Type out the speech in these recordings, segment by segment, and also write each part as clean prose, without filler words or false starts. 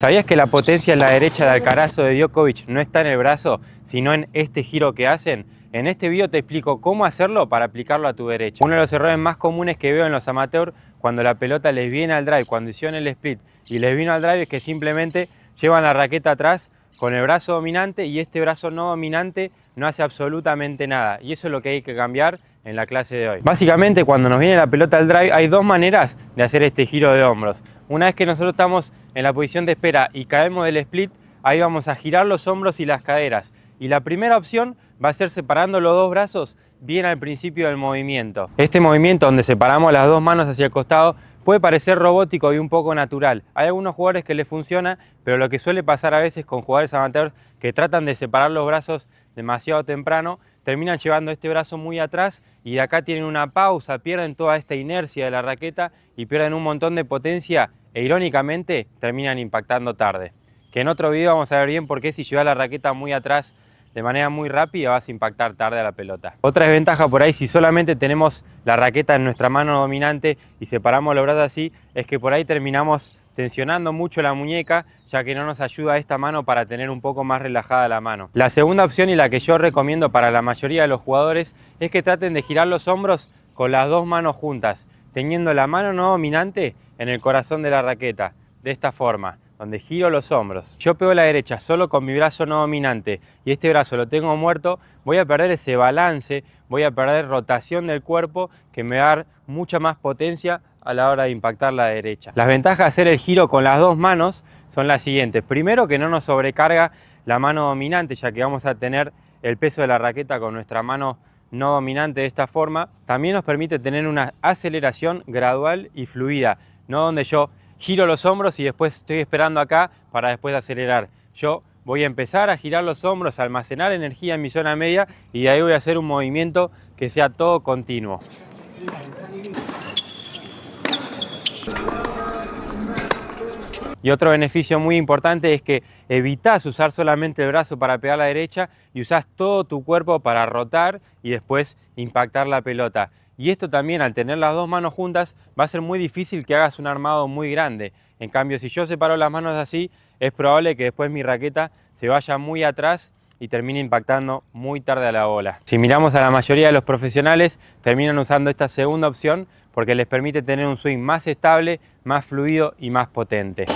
¿Sabías que la potencia en la derecha de Alcaraz o de Djokovic no está en el brazo, sino en este giro que hacen? En este video te explico cómo hacerlo para aplicarlo a tu derecha. Uno de los errores más comunes que veo en los amateurs cuando la pelota les viene al drive, cuando hicieron el split y les vino al drive, es que simplemente llevan la raqueta atrás con el brazo dominante y este brazo no dominante no hace absolutamente nada. Y eso es lo que hay que cambiar en la clase de hoy. Básicamente, cuando nos viene la pelota al drive hay dos maneras de hacer este giro de hombros. Una vez que nosotros estamos en la posición de espera y caemos del split, ahí vamos a girar los hombros y las caderas. Y la primera opción va a ser separando los dos brazos bien al principio del movimiento. Este movimiento donde separamos las dos manos hacia el costado puede parecer robótico y un poco natural. Hay algunos jugadores que les funciona, pero lo que suele pasar a veces con jugadores amateurs que tratan de separar los brazos demasiado temprano, terminan llevando este brazo muy atrás y de acá tienen una pausa, pierden toda esta inercia de la raqueta y pierden un montón de potencia e irónicamente terminan impactando tarde. Que en otro video vamos a ver bien por qué si llevas la raqueta muy atrás de manera muy rápida vas a impactar tarde a la pelota. Otra desventaja por ahí, si solamente tenemos la raqueta en nuestra mano dominante y separamos los brazos así, es que por ahí terminamos tensionando mucho la muñeca, ya que no nos ayuda esta mano para tener un poco más relajada la mano. La segunda opción y la que yo recomiendo para la mayoría de los jugadores es que traten de girar los hombros con las dos manos juntas, teniendo la mano no dominante en el corazón de la raqueta, de esta forma, donde giro los hombros. Yo pego la derecha solo con mi brazo no dominante y este brazo lo tengo muerto, voy a perder ese balance, voy a perder rotación del cuerpo que me va a dar mucha más potencia a la hora de impactar la derecha. Las ventajas de hacer el giro con las dos manos son las siguientes. Primero, que no nos sobrecarga la mano dominante, ya que vamos a tener el peso de la raqueta con nuestra mano no dominante de esta forma. También nos permite tener una aceleración gradual y fluida, no donde yo giro los hombros y después estoy esperando acá para después acelerar. Yo voy a empezar a girar los hombros, a almacenar energía en mi zona media y de ahí voy a hacer un movimiento que sea todo continuo. Y otro beneficio muy importante es que evitás usar solamente el brazo para pegar a la derecha y usás todo tu cuerpo para rotar y después impactar la pelota. Y esto también, al tener las dos manos juntas, va a ser muy difícil que hagas un armado muy grande. En cambio, si yo separo las manos así, es probable que después mi raqueta se vaya muy atrás y termine impactando muy tarde a la bola. Si miramos a la mayoría de los profesionales, terminan usando esta segunda opción porque les permite tener un swing más estable, más fluido y más potente.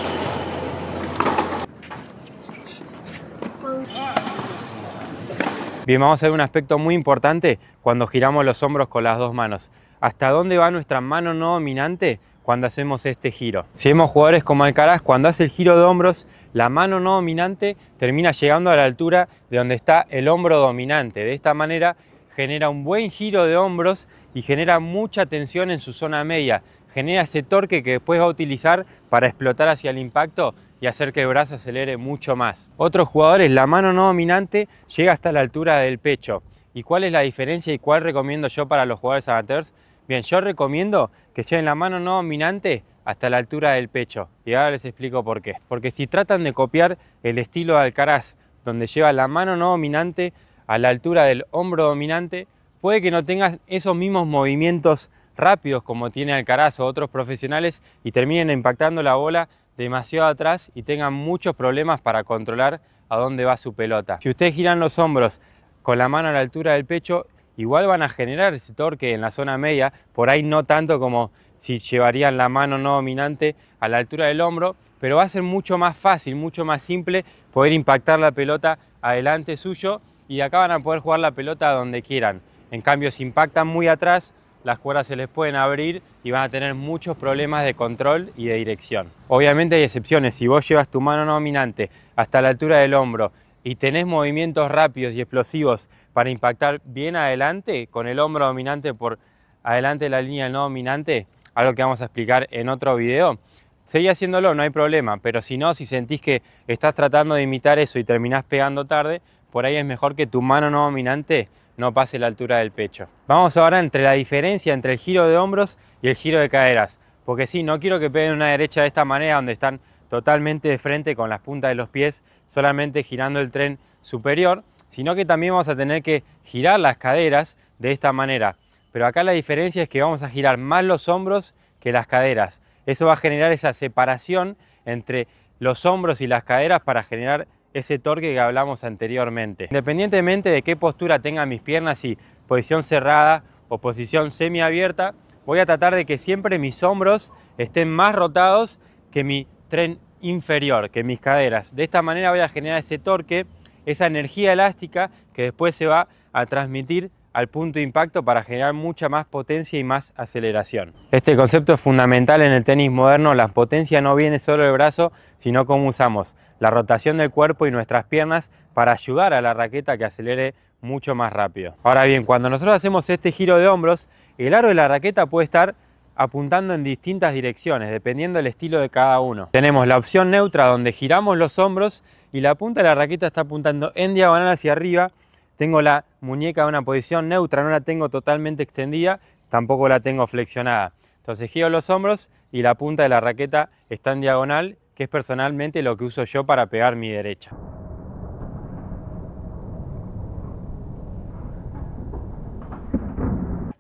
Bien, vamos a ver un aspecto muy importante cuando giramos los hombros con las dos manos. ¿Hasta dónde va nuestra mano no dominante cuando hacemos este giro? Si vemos jugadores como Alcaraz, cuando hace el giro de hombros, la mano no dominante termina llegando a la altura de donde está el hombro dominante. De esta manera genera un buen giro de hombros y genera mucha tensión en su zona media. Genera ese torque que después va a utilizar para explotar hacia el impacto y hacer que el brazo acelere mucho más. Otros jugadores, la mano no dominante llega hasta la altura del pecho. ¿Y cuál es la diferencia y cuál recomiendo yo para los jugadores amateurs? Bien, yo recomiendo que lleven la mano no dominante hasta la altura del pecho. Y ahora les explico por qué. Porque si tratan de copiar el estilo de Alcaraz, donde lleva la mano no dominante a la altura del hombro dominante, puede que no tengas esos mismos movimientos rápidos como tiene Alcaraz o otros profesionales y terminen impactando la bola demasiado atrás y tengan muchos problemas para controlar a dónde va su pelota. Si ustedes giran los hombros con la mano a la altura del pecho, igual van a generar ese torque en la zona media, por ahí no tanto como si llevarían la mano no dominante a la altura del hombro, pero va a ser mucho más fácil, mucho más simple poder impactar la pelota adelante suyo y de acá van a poder jugar la pelota donde quieran. En cambio, si impactan muy atrás, las cuerdas se les pueden abrir y van a tener muchos problemas de control y de dirección. Obviamente hay excepciones. Si vos llevas tu mano no dominante hasta la altura del hombro y tenés movimientos rápidos y explosivos para impactar bien adelante, con el hombro dominante por adelante de la línea del no dominante, algo que vamos a explicar en otro video, seguí haciéndolo, no hay problema, pero si no, si sentís que estás tratando de imitar eso y terminás pegando tarde, por ahí es mejor que tu mano no dominante no pase la altura del pecho. Vamos ahora entre la diferencia entre el giro de hombros y el giro de caderas, porque sí, no quiero que peguen una derecha de esta manera donde están totalmente de frente con las puntas de los pies solamente girando el tren superior, sino que también vamos a tener que girar las caderas de esta manera. Pero acá la diferencia es que vamos a girar más los hombros que las caderas. Eso va a generar esa separación entre los hombros y las caderas para generar ese torque que hablamos anteriormente. Independientemente de qué postura tengan mis piernas, si posición cerrada o posición semiabierta, voy a tratar de que siempre mis hombros estén más rotados que mi tren inferior, que mis caderas. De esta manera voy a generar ese torque, esa energía elástica que después se va a transmitir al punto de impacto para generar mucha más potencia y más aceleración. Este concepto es fundamental en el tenis moderno. La potencia no viene solo del brazo, sino cómo usamos la rotación del cuerpo y nuestras piernas para ayudar a la raqueta a que acelere mucho más rápido. Ahora bien, cuando nosotros hacemos este giro de hombros, el aro de la raqueta puede estar apuntando en distintas direcciones, dependiendo del estilo de cada uno. Tenemos la opción neutra, donde giramos los hombros y la punta de la raqueta está apuntando en diagonal hacia arriba. Tengo la muñeca en una posición neutra, no la tengo totalmente extendida, tampoco la tengo flexionada. Entonces giro los hombros y la punta de la raqueta está en diagonal, que es personalmente lo que uso yo para pegar mi derecha.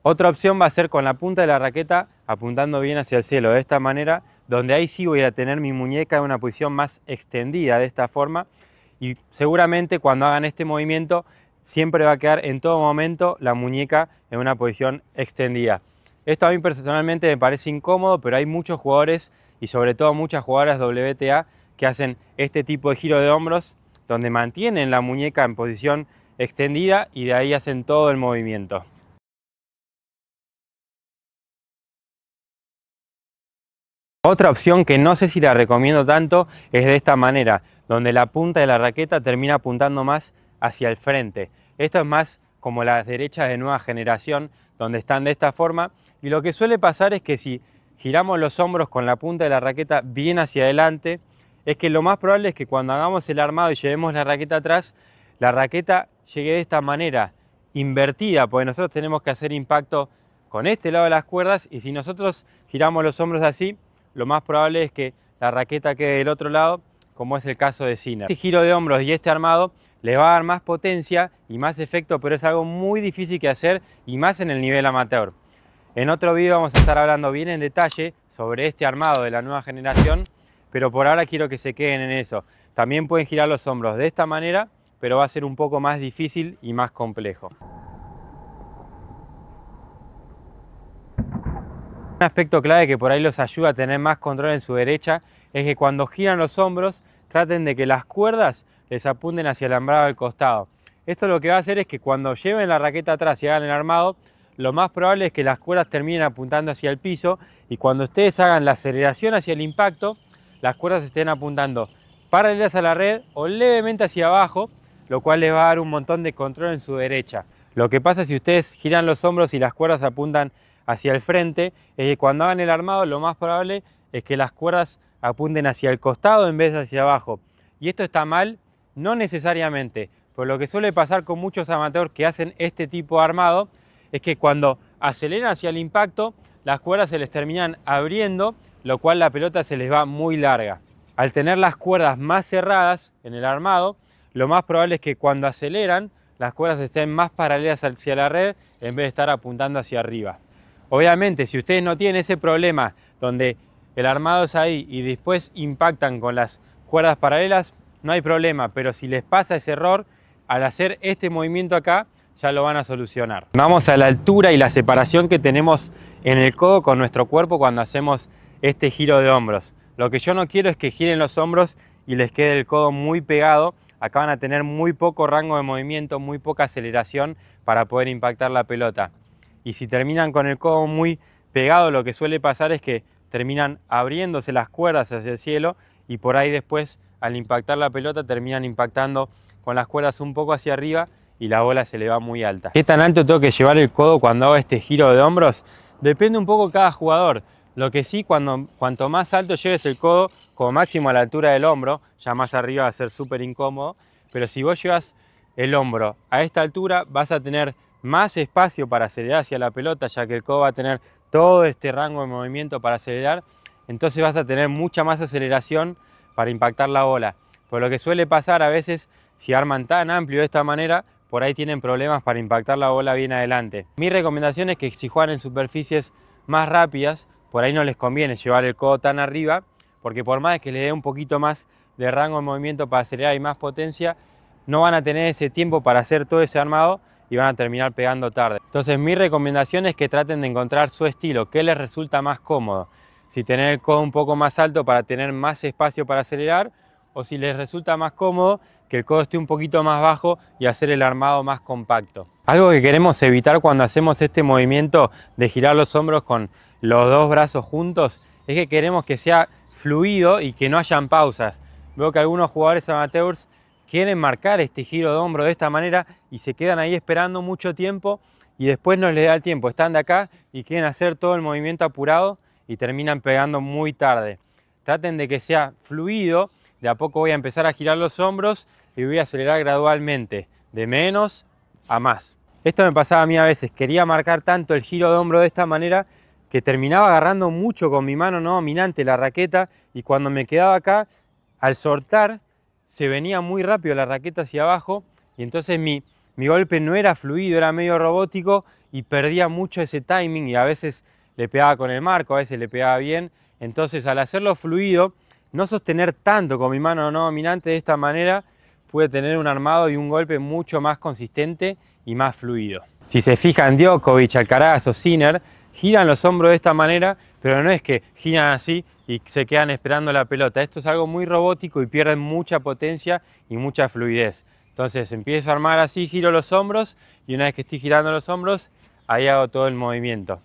Otra opción va a ser con la punta de la raqueta apuntando bien hacia el cielo, de esta manera, donde ahí sí voy a tener mi muñeca en una posición más extendida de esta forma, y seguramente cuando hagan este movimiento siempre va a quedar en todo momento la muñeca en una posición extendida. Esto a mí personalmente me parece incómodo, pero hay muchos jugadores y sobre todo muchas jugadoras WTA que hacen este tipo de giro de hombros donde mantienen la muñeca en posición extendida y de ahí hacen todo el movimiento. Otra opción que no sé si la recomiendo tanto es de esta manera, donde la punta de la raqueta termina apuntando más hacia el frente. Esto es más como las derechas de nueva generación, donde están de esta forma, y lo que suele pasar es que si giramos los hombros con la punta de la raqueta bien hacia adelante, es que lo más probable es que cuando hagamos el armado y llevemos la raqueta atrás, la raqueta llegue de esta manera, invertida, porque nosotros tenemos que hacer impacto con este lado de las cuerdas, y si nosotros giramos los hombros así, lo más probable es que la raqueta quede del otro lado, como es el caso de Sinner. Este giro de hombros y este armado le va a dar más potencia y más efecto, pero es algo muy difícil que hacer y más en el nivel amateur. En otro video vamos a estar hablando bien en detalle sobre este armado de la nueva generación, pero por ahora quiero que se queden en eso. También pueden girar los hombros de esta manera, pero va a ser un poco más difícil y más complejo. Un aspecto clave que por ahí los ayuda a tener más control en su derecha es que cuando giran los hombros traten de que las cuerdas les apunten hacia el alambrado del costado. Esto lo que va a hacer es que cuando lleven la raqueta atrás y hagan el armado, lo más probable es que las cuerdas terminen apuntando hacia el piso, y cuando ustedes hagan la aceleración hacia el impacto, las cuerdas estén apuntando paralelas a la red o levemente hacia abajo, lo cual les va a dar un montón de control en su derecha. Lo que pasa si ustedes giran los hombros y las cuerdas apuntan hacia el frente, es que cuando hagan el armado lo más probable es que las cuerdas apunten hacia el costado en vez de hacia abajo. Y esto está mal, no necesariamente, pero lo que suele pasar con muchos amateurs que hacen este tipo de armado es que cuando aceleran hacia el impacto, las cuerdas se les terminan abriendo, lo cual la pelota se les va muy larga. Al tener las cuerdas más cerradas en el armado, lo más probable es que cuando aceleran, las cuerdas estén más paralelas hacia la red en vez de estar apuntando hacia arriba. Obviamente, si ustedes no tienen ese problema donde el armado es ahí y después impactan con las cuerdas paralelas, no hay problema, pero si les pasa ese error, al hacer este movimiento acá, ya lo van a solucionar. Vamos a la altura y la separación que tenemos en el codo con nuestro cuerpo cuando hacemos este giro de hombros. Lo que yo no quiero es que giren los hombros y les quede el codo muy pegado. Acá van a tener muy poco rango de movimiento, muy poca aceleración para poder impactar la pelota. Y si terminan con el codo muy pegado, lo que suele pasar es que terminan abriéndose las cuerdas hacia el cielo y por ahí después, al impactar la pelota, terminan impactando con las cuerdas un poco hacia arriba y la bola se le va muy alta. ¿Qué tan alto tengo que llevar el codo cuando hago este giro de hombros? Depende un poco de cada jugador. Lo que sí, cuanto más alto lleves el codo, como máximo a la altura del hombro, ya más arriba va a ser súper incómodo, pero si vos llevas el hombro a esta altura, vas a tener más espacio para acelerar hacia la pelota, ya que el codo va a tener todo este rango de movimiento para acelerar, entonces vas a tener mucha más aceleración para impactar la bola. Por lo que suele pasar a veces, si arman tan amplio de esta manera, por ahí tienen problemas para impactar la bola bien adelante. Mi recomendación es que si juegan en superficies más rápidas, por ahí no les conviene llevar el codo tan arriba, porque por más que le dé un poquito más de rango de movimiento para acelerar y más potencia, no van a tener ese tiempo para hacer todo ese armado y van a terminar pegando tarde. Entonces mi recomendación es que traten de encontrar su estilo, qué les resulta más cómodo. Si tener el codo un poco más alto para tener más espacio para acelerar, o si les resulta más cómodo que el codo esté un poquito más bajo y hacer el armado más compacto. Algo que queremos evitar cuando hacemos este movimiento de girar los hombros con los dos brazos juntos es que queremos que sea fluido y que no hayan pausas. Veo que algunos jugadores amateurs quieren marcar este giro de hombro de esta manera y se quedan ahí esperando mucho tiempo y después no les da el tiempo. Están de acá y quieren hacer todo el movimiento apurado y terminan pegando muy tarde. Traten de que sea fluido. De a poco voy a empezar a girar los hombros y voy a acelerar gradualmente, de menos a más. Esto me pasaba a mí a veces, quería marcar tanto el giro de hombro de esta manera que terminaba agarrando mucho con mi mano no dominante la raqueta y cuando me quedaba acá, al soltar, se venía muy rápido la raqueta hacia abajo y entonces mi golpe no era fluido, era medio robótico y perdía mucho ese timing y a veces le pegaba con el marco, a veces le pegaba bien. Entonces al hacerlo fluido, no sostener tanto con mi mano no dominante de esta manera, pude tener un armado y un golpe mucho más consistente y más fluido. Si se fijan, Djokovic, Alcaraz o Sinner giran los hombros de esta manera, pero no es que giran así y se quedan esperando la pelota. Esto es algo muy robótico y pierden mucha potencia y mucha fluidez. Entonces empiezo a armar así, giro los hombros y una vez que estoy girando los hombros, ahí hago todo el movimiento.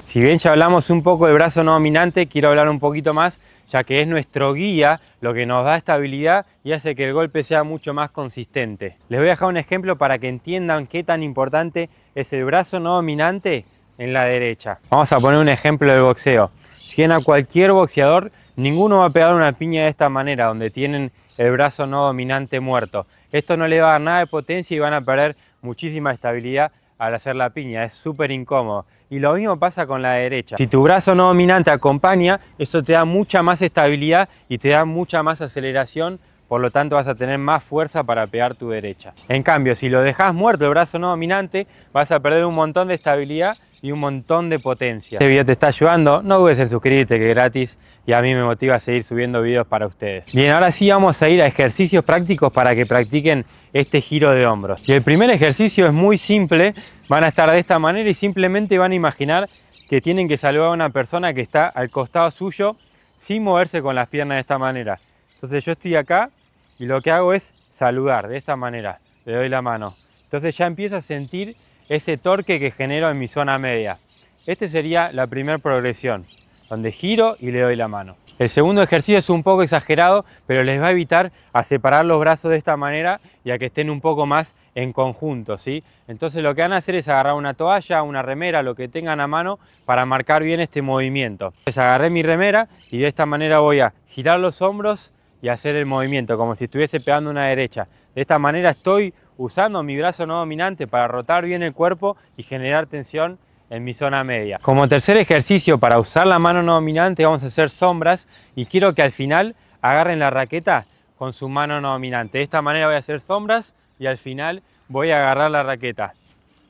Si bien ya hablamos un poco del brazo no dominante, quiero hablar un poquito más, ya que es nuestro guía, lo que nos da estabilidad y hace que el golpe sea mucho más consistente. Les voy a dejar un ejemplo para que entiendan qué tan importante es el brazo no dominante en la derecha. Vamos a poner un ejemplo del boxeo. Si ven a cualquier boxeador, ninguno va a pegar una piña de esta manera, donde tienen el brazo no dominante muerto. Esto no le va a dar nada de potencia y van a perder muchísima estabilidad al hacer la piña, es súper incómodo. Y lo mismo pasa con la derecha. Si tu brazo no dominante acompaña, eso te da mucha más estabilidad y te da mucha más aceleración, por lo tanto vas a tener más fuerza para pegar tu derecha. En cambio, si lo dejas muerto el brazo no dominante, vas a perder un montón de estabilidad y un montón de potencia. Este video te está ayudando, no dudes en suscribirte que es gratis y a mí me motiva a seguir subiendo videos para ustedes. Bien, ahora sí vamos a ir a ejercicios prácticos para que practiquen este giro de hombros. Y el primer ejercicio es muy simple, van a estar de esta manera y simplemente van a imaginar que tienen que saludar a una persona que está al costado suyo sin moverse con las piernas de esta manera. Entonces yo estoy acá y lo que hago es saludar de esta manera, le doy la mano. Entonces ya empiezo a sentir ese torque que genero en mi zona media. Este sería la primera progresión, donde giro y le doy la mano. El segundo ejercicio es un poco exagerado, pero les va a evitar a separar los brazos de esta manera y a que estén un poco más en conjunto, ¿sí? Entonces lo que van a hacer es agarrar una toalla, una remera, lo que tengan a mano para marcar bien este movimiento. Entonces agarré mi remera y de esta manera voy a girar los hombros y hacer el movimiento como si estuviese pegando una derecha. De esta manera estoy usando mi brazo no dominante para rotar bien el cuerpo y generar tensión en mi zona media. Como tercer ejercicio para usar la mano no dominante vamos a hacer sombras y quiero que al final agarren la raqueta con su mano no dominante. De esta manera voy a hacer sombras y al final voy a agarrar la raqueta.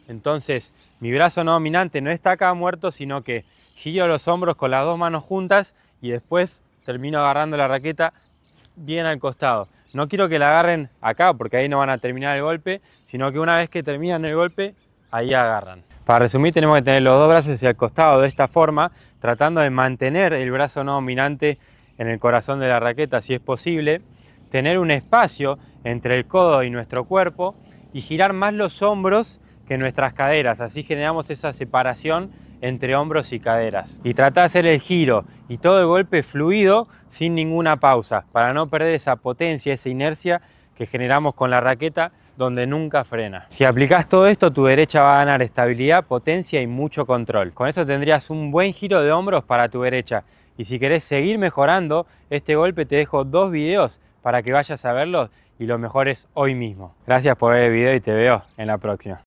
Entonces mi brazo no dominante no está acá muerto, sino que giro los hombros con las dos manos juntas y después termino agarrando la raqueta bien al costado. No quiero que la agarren acá porque ahí no van a terminar el golpe, sino que una vez que terminan el golpe, ahí agarran. Para resumir, tenemos que tener los dos brazos hacia el costado de esta forma, tratando de mantener el brazo no dominante en el corazón de la raqueta si es posible, tener un espacio entre el codo y nuestro cuerpo y girar más los hombros que nuestras caderas, así generamos esa separación entre hombros y caderas. Y trata de hacer el giro y todo el golpe fluido sin ninguna pausa, para no perder esa potencia, esa inercia que generamos con la raqueta donde nunca frena. Si aplicás todo esto, tu derecha va a ganar estabilidad, potencia y mucho control. Con eso tendrías un buen giro de hombros para tu derecha. Y si querés seguir mejorando este golpe, te dejo 2 videos para que vayas a verlos y lo mejores hoy mismo. Gracias por ver el video y te veo en la próxima.